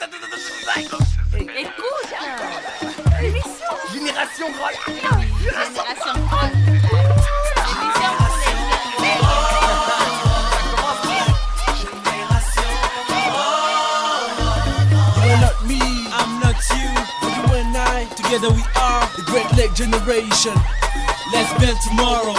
Écoute, l'émission Génération Grand Lac. Génération Grand Lac. L'émission pour les jeunes. You are not me, I'm not you. You and I, together we are the Great Lake Generation. Let's build tomorrow.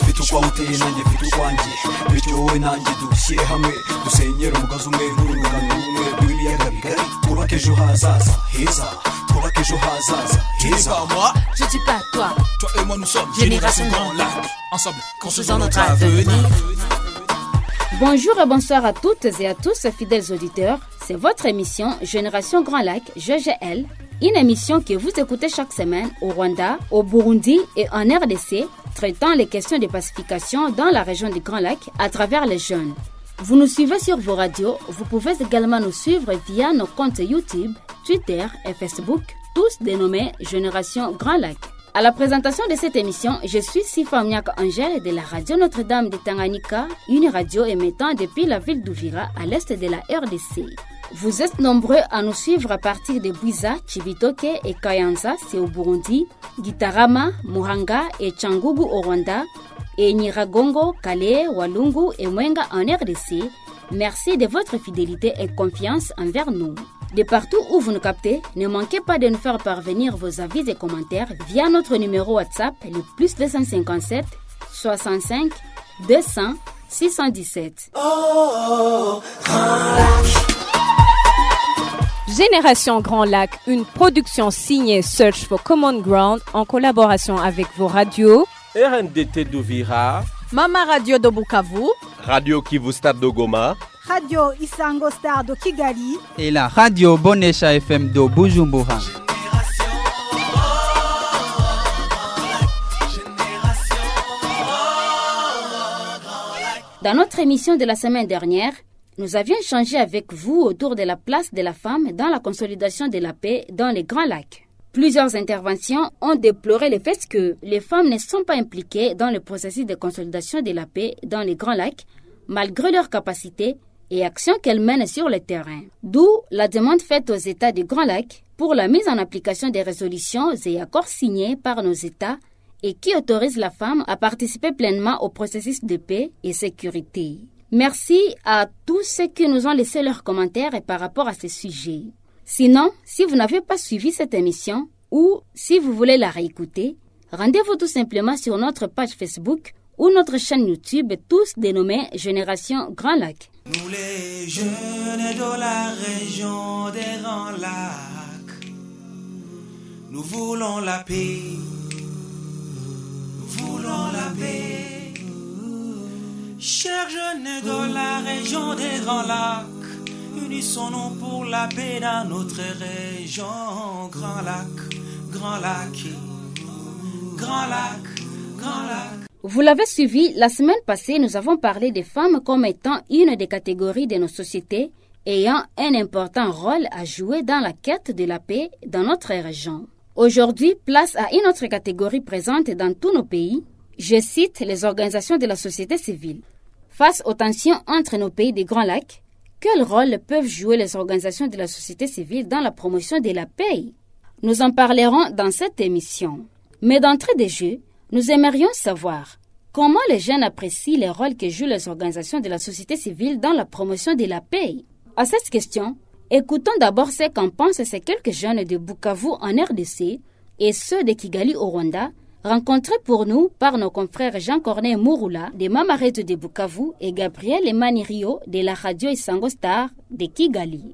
Fituwa uteye nanjye fitu kwanjye bityo wowe nanjye dushyire hamwe dusenyere umugozi umwe n'urungano rumwe rw'ibiyaga bigari twubake ejo hazaza heza twubake ejo hazaza heza. Je dis pas toi. Toi et moi nous sommes Génération Grand Grand Lac. Lac. Ensemble, Construisons notre avenir. Bonjour et bonsoir à toutes et à tous, fidèles auditeurs. C'est votre émission Génération Grand Lac, GGL, une émission que vous écoutez chaque semaine au Rwanda, au Burundi et en RDC, traitant les questions de pacification dans la région du Grand Lac à travers les jeunes. Vous nous suivez sur vos radios, vous pouvez également nous suivre via nos comptes YouTube, Twitter et Facebook, tous dénommés Génération Grand Lac. À la présentation de cette émission, je suis Sifa Miaka Angèle de la radio Notre-Dame de Tanganyika, une radio émettant depuis la ville d'Uvira à l'est de la RDC. Vous êtes nombreux à nous suivre à partir de Bwiza, Chibitoke et Kayanza, c'est au Burundi, Gitarama, Muhanga et Changugu au Rwanda, et Nyiragongo, Kale, Walungu et Mwenga en RDC. Merci de votre fidélité et confiance envers nous. De partout où vous nous captez, ne manquez pas de nous faire parvenir vos avis et commentaires via notre numéro WhatsApp, le plus 257 65 200 617. Génération Grand Lac, une production signée Search for Common Ground en collaboration avec vos radios RNDT d'Uvira, Mama Radio de Bukavu, Radio Kivu Stade de Goma, Radio Isango Star de Kigali et la Radio Bonesha FM de Bujumbura. Dans notre émission de la semaine dernière, nous avions échangé avec vous autour de la place de la femme dans la consolidation de la paix dans les Grands Lacs. Plusieurs interventions ont déploré le fait que les femmes ne sont pas impliquées dans le processus de consolidation de la paix dans les Grands Lacs, malgré leurs capacités et actions qu'elles mènent sur le terrain. D'où la demande faite aux États des Grands Lacs pour la mise en application des résolutions et accords signés par nos États et qui autorisent la femme à participer pleinement au processus de paix et sécurité. Merci à tous ceux qui nous ont laissé leurs commentaires par rapport à ce sujet. Sinon, si vous n'avez pas suivi cette émission ou si vous voulez la réécouter, rendez-vous tout simplement sur notre page Facebook ou notre chaîne YouTube, tous dénommés Génération Grand Lac. Nous les jeunes de la région des Grands Lacs, nous voulons la paix, nous voulons la paix. Chers jeunes de la région des Grands Lacs, unissons-nous pour la paix dans notre région. Grand Lac, Grand Lac, Grand Lac, Grand Lac. Vous l'avez suivi, la semaine passée, nous avons parlé des femmes comme étant une des catégories de nos sociétés ayant un important rôle à jouer dans la quête de la paix dans notre région. Aujourd'hui, place à une autre catégorie présente dans tous nos pays. Je cite les organisations de la société civile. Face aux tensions entre nos pays des Grands Lacs, quel rôle peuvent jouer les organisations de la société civile dans la promotion de la paix? Nous en parlerons dans cette émission. Mais d'entrée de jeu, nous aimerions savoir comment les jeunes apprécient les rôles que jouent les organisations de la société civile dans la promotion de la paix. À cette question, écoutons d'abord ce qu'en pensent ces quelques jeunes de Bukavu en RDC et ceux de Kigali au Rwanda, rencontrés pour nous par nos confrères Jean-Corneille Mouroula de Mamareto de Bukavu et Gabriel Emanirio de la radio Isango Star de Kigali.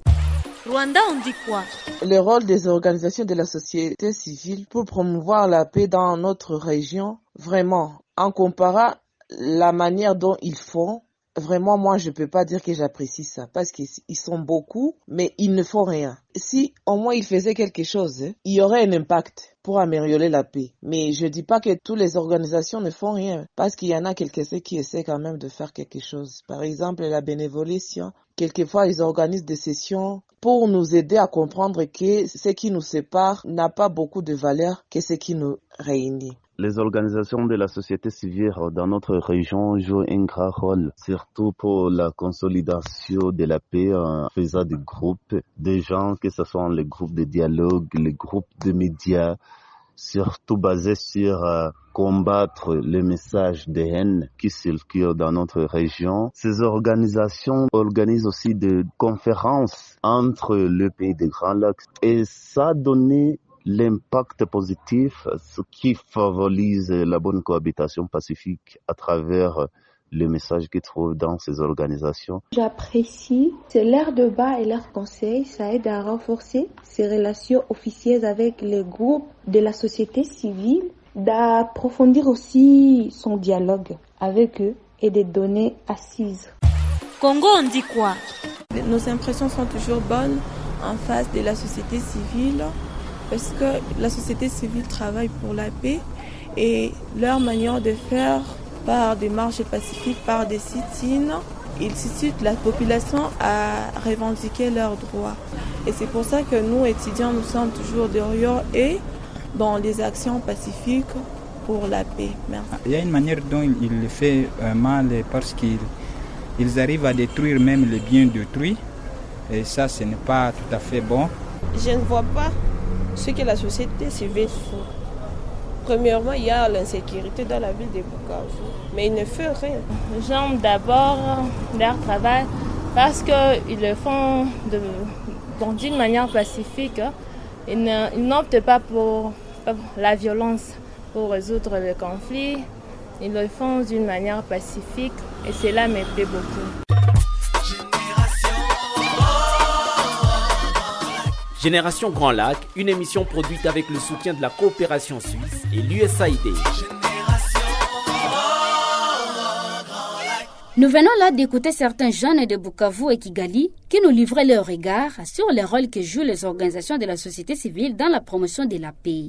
Rwanda, on dit quoi? Le rôle des organisations de la société civile pour promouvoir la paix dans notre région, vraiment, en comparant la manière dont ils font, vraiment, moi, je peux pas dire que j'apprécie ça, parce qu'ils sont beaucoup, mais ils ne font rien. si au moins ils faisaient quelque chose, il y aurait un impact pour améliorer la paix. Mais je dis pas que toutes les organisations ne font rien, parce qu'il y en a quelques-uns qui essaient quand même de faire quelque chose. Par exemple, la bénévolencia, quelquefois ils organisent des sessions pour nous aider à comprendre que ce qui nous sépare n'a pas beaucoup de valeur que ce qui nous réunit. Les organisations de la société civile dans notre région jouent un grand rôle, surtout pour la consolidation de la paix en faisant des groupes, des gens, que ce soit les groupes de dialogue, les groupes de médias, surtout basés sur combattre les messages de haine qui circulent dans notre région. Ces organisations organisent aussi des conférences entre le pays des Grands Lacs et ça a donné l'impact positif, ce qui favorise la bonne cohabitation pacifique à travers le message qu'ils trouvent dans ces organisations. J'apprécie, c'est leur débat et leurs conseils, ça aide à renforcer ces relations officielles avec les groupes de la société civile, d'approfondir aussi son dialogue avec eux et de donner assises. Congo, on dit quoi? Nos impressions sont toujours bonnes en face de la société civile, parce que la société civile travaille pour la paix et leur manière de faire par des marches pacifiques, par des sit-ins, ils incitent la population à revendiquer leurs droits. Et c'est pour ça que nous, étudiants, nous sommes toujours derrière et dans les actions pacifiques pour la paix. Merci. Il y a une manière dont il le fait mal parce qu'ils arrivent à détruire même les biens d'autrui et ça, ce n'est pas tout à fait bon. Je ne vois pas ce que la société civile fait. Premièrement, il y a l'insécurité dans la ville de Bukavu, mais ils ne font rien. J'aime d'abord leur travail parce qu'ils le font d'une manière pacifique. Ils n'optent pas pour la violence pour résoudre le conflit. Ils le font d'une manière pacifique et cela me plaît beaucoup. Génération Grand Lac, une émission produite avec le soutien de la coopération suisse et l'USAID. Nous venons là d'écouter certains jeunes de Bukavu et Kigali qui nous livraient leur regard sur le rôle que jouent les organisations de la société civile dans la promotion de la paix.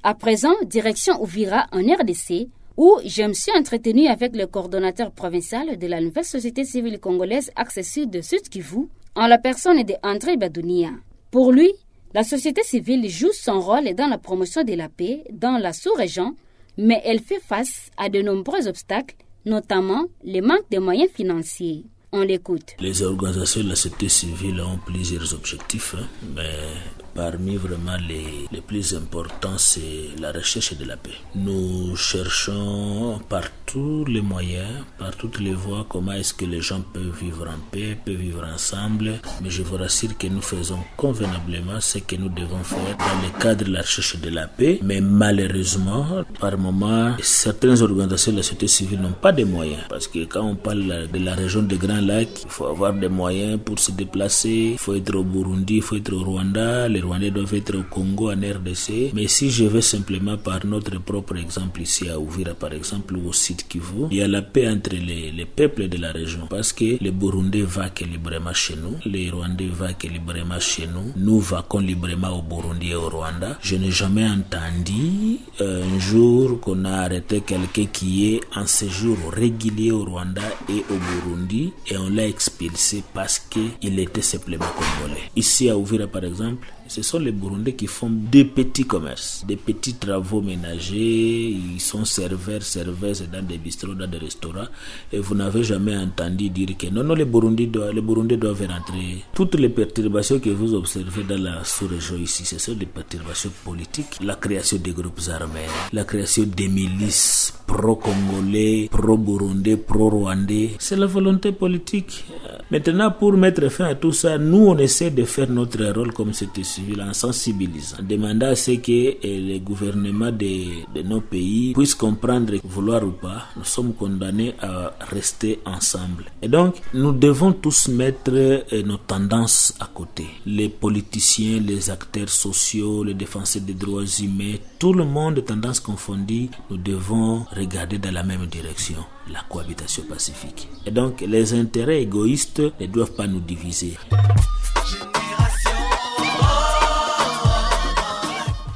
À présent, direction Uvira en RDC, où je me suis entretenue avec le coordonnateur provincial de la nouvelle société civile congolaise Axe Sud de Sud Kivu, en la personne de André Badounia. Pour lui, la société civile joue son rôle dans la promotion de la paix dans la sous-région, mais elle fait face à de nombreux obstacles, notamment le manque de moyens financiers. On l'écoute. Les organisations de la société civile ont plusieurs objectifs, mais parmi vraiment les plus importants, c'est la recherche de la paix. Nous cherchons par tous les moyens, par toutes les voies, comment est-ce que les gens peuvent vivre en paix, peuvent vivre ensemble. Mais je vous rassure que nous faisons convenablement ce que nous devons faire dans le cadre de la recherche de la paix. Mais malheureusement, par moment, certaines organisations de la société civile n'ont pas de moyens. Parce que quand on parle de la région des Grands Lacs, il faut avoir des moyens pour se déplacer. Il faut être au Burundi, il faut être au Rwanda. Les Rwandais doivent être au Congo, en RDC. Mais si je vais simplement par notre propre exemple ici à Uvira, par exemple, ou au Sud Kivu, il y a la paix entre les peuples de la région. Parce que les Burundais vaquent librement chez nous, les Rwandais vaquent librement chez nous, nous vaquons librement au Burundi et au Rwanda. Je n'ai jamais entendu un jour qu'on a arrêté quelqu'un qui est en séjour régulier au Rwanda et au Burundi et on l'a expulsé parce qu'il était simplement congolais. Ici à Uvira par exemple, ce sont les Burundais qui font des petits commerces, des petits travaux ménagers, ils sont serveuses dans des bistrots, dans des restaurants, et vous n'avez jamais entendu dire que non, les Burundais doivent rentrer. Toutes les perturbations que vous observez dans la sous-région ici, ce sont des perturbations politiques, la création des groupes armés, la création des milices pro-congolais, pro-burundais, pro-rwandais, c'est la volonté politique. Maintenant, pour mettre fin à tout ça, nous on essaie de faire notre rôle comme c'était civil en sensibilisant, en demandant à ce que les gouvernements de nos pays puissent comprendre, vouloir ou pas, nous sommes condamnés à rester ensemble. Et donc, nous devons tous mettre nos tendances à côté. Les politiciens, les acteurs sociaux, les défenseurs des droits humains, tout le monde, tendances confondues, nous devons regarder dans la même direction, la cohabitation pacifique. Et donc, les intérêts égoïstes ne doivent pas nous diviser. Génération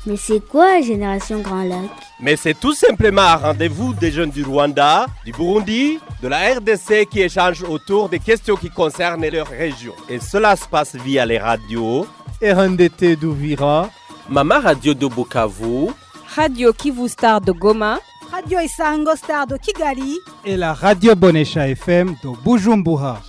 Mais c'est quoi Génération Grand Lac? Mais c'est tout simplement un rendez-vous des jeunes du Rwanda, du Burundi, de la RDC qui échangent autour des questions qui concernent leur région. Et cela se passe via les radios RNDT d'Uvira, Mama Radio de Bukavu, Radio Kivu Star de Goma, Radio Isango Star de Kigali et la Radio Bonesha FM de Bujumbura.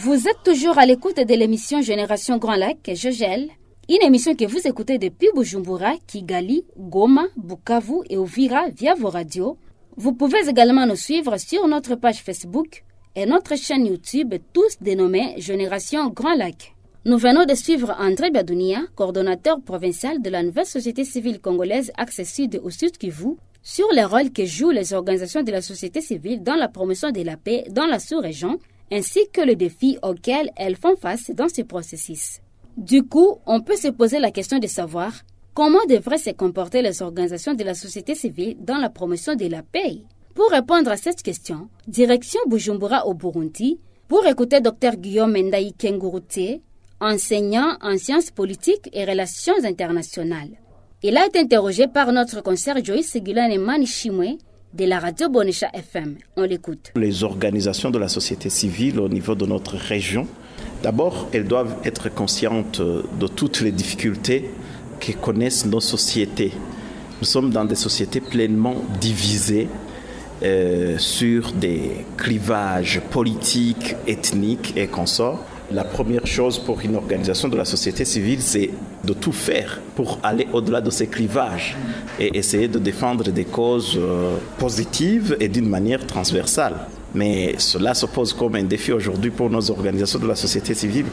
Vous êtes toujours à l'écoute de l'émission Génération Grand Lac, Jogel, une émission que vous écoutez depuis Bujumbura, Kigali, Goma, Bukavu et Uvira via vos radios. Vous pouvez également nous suivre sur notre page Facebook et notre chaîne YouTube, tous dénommés Génération Grand Lac. Nous venons de suivre André Biadounia, coordonnateur provincial de la nouvelle société civile congolaise Axe Sud au Sud Kivu, sur les rôles que jouent les organisations de la société civile dans la promotion de la paix dans la sous-région, ainsi que les défis auxquels elles font face dans ce processus. Du coup, on peut se poser la question de savoir comment devraient se comporter les organisations de la société civile dans la promotion de la paix. Pour répondre à cette question, direction Bujumbura au Burundi, pour écouter Dr Guillaume Ndayi Kengurute, enseignant en sciences politiques et relations internationales. Il a été interrogé par notre consoeur Joyce Gulane Manishimwe, de la radio Bonesha FM. On l'écoute. Les organisations de la société civile au niveau de notre région, d'abord, elles doivent être conscientes de toutes les difficultés que connaissent nos sociétés. Nous sommes dans des sociétés pleinement divisées sur des clivages politiques, ethniques et consorts. La première chose pour une organisation de la société civile, c'est de tout faire pour aller au-delà de ces clivages et essayer de défendre des causes positives et d'une manière transversale. Mais cela se pose comme un défi aujourd'hui pour nos organisations de la société civile.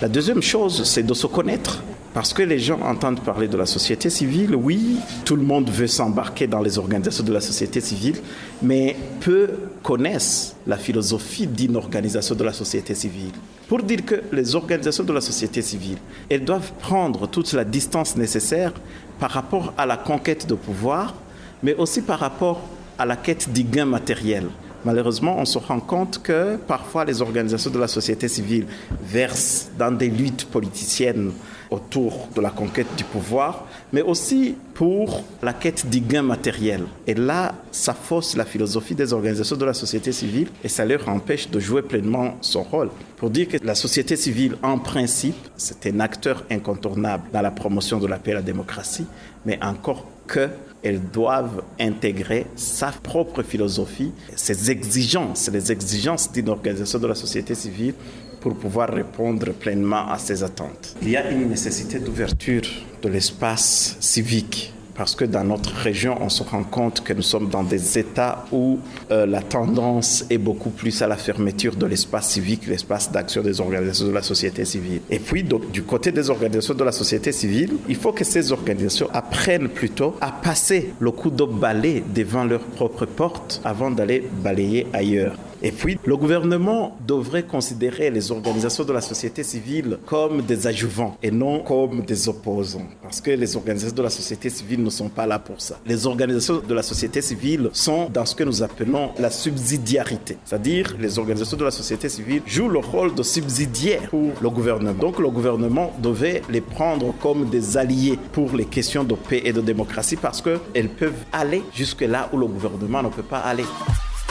La deuxième chose, c'est de se connaître. Parce que les gens entendent parler de la société civile, oui, tout le monde veut s'embarquer dans les organisations de la société civile, mais peu connaissent la philosophie d'une organisation de la société civile. Pour dire que les organisations de la société civile, elles doivent prendre toute la distance nécessaire par rapport à la conquête de pouvoir, mais aussi par rapport à la quête du gain matériel. Malheureusement, on se rend compte que parfois les organisations de la société civile versent dans des luttes politiciennes autour de la conquête du pouvoir, mais aussi pour la quête du gain matériel. Et là, ça fausse la philosophie des organisations de la société civile et ça leur empêche de jouer pleinement son rôle. Pour dire que la société civile, en principe, c'est un acteur incontournable dans la promotion de la paix et la démocratie, mais encore qu'elles doivent intégrer sa propre philosophie, ses exigences, les exigences d'une organisation de la société civile pour pouvoir répondre pleinement à ces attentes. Il y a une nécessité d'ouverture de l'espace civique parce que dans notre région, on se rend compte que nous sommes dans des États où la tendance est beaucoup plus à la fermeture de l'espace civique, l'espace d'action des organisations de la société civile. Et puis, donc, du côté des organisations de la société civile, il faut que ces organisations apprennent plutôt à passer le coup de balai devant leur propre porte avant d'aller balayer ailleurs. Et puis, le gouvernement devrait considérer les organisations de la société civile comme des adjuvants et non comme des opposants. Parce que les organisations de la société civile ne sont pas là pour ça. Les organisations de la société civile sont dans ce que nous appelons la subsidiarité. C'est-à-dire, les organisations de la société civile jouent le rôle de subsidiaire pour le gouvernement. Donc, le gouvernement devait les prendre comme des alliés pour les questions de paix et de démocratie parce qu'elles peuvent aller jusque là où le gouvernement ne peut pas aller.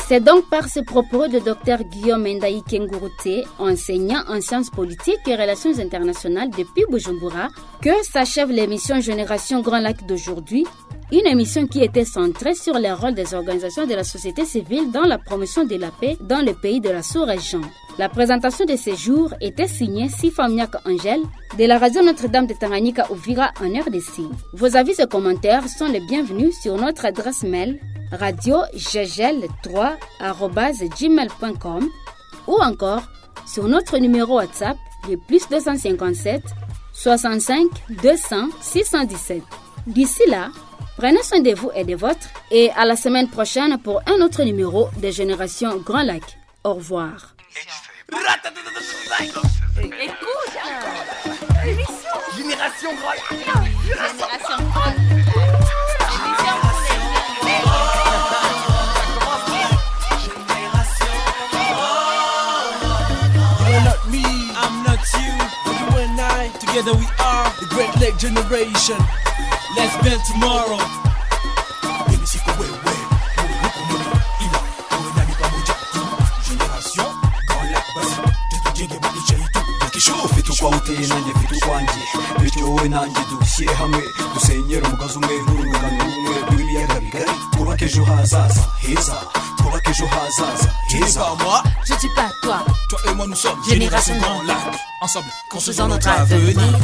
C'est donc par ce propos de Dr Guillaume Ndayi Kengurute, enseignant en sciences politiques et relations internationales depuis Bujumbura, que s'achève l'émission Génération Grand Lac d'aujourd'hui, une émission qui était centrée sur les rôles des organisations de la société civile dans la promotion de la paix dans les pays de la sous-région. La présentation de ce jour était signée Sifamiak Angèle de la radio Notre-Dame de Tanganyika Uvira en RDC. Vos avis et commentaires sont les bienvenus sur notre adresse mail radiogegel3@gmail.com ou encore sur notre numéro WhatsApp le +257 65 200 617. D'ici là, prenez soin de vous et des vôtres et à la semaine prochaine pour un autre numéro de Génération Grand Lac. Au revoir. Écoute, Génération Grand Lac. Génération Grand Lac. generation. Let's build tomorrow. ufite ukwawe uteye nanjye mfite ukwanjye bityo wowe nanjye dushyire hamwe dusenyere umugozi umwe n'urungano rumwe rw'ibiyaga bigari twubake ejo hazaza heza twubake ejo hazaza heza. Je dis pas toi. Toi et moi nous sommes Génération Grand Lac. Ensemble, construisons notre avenir.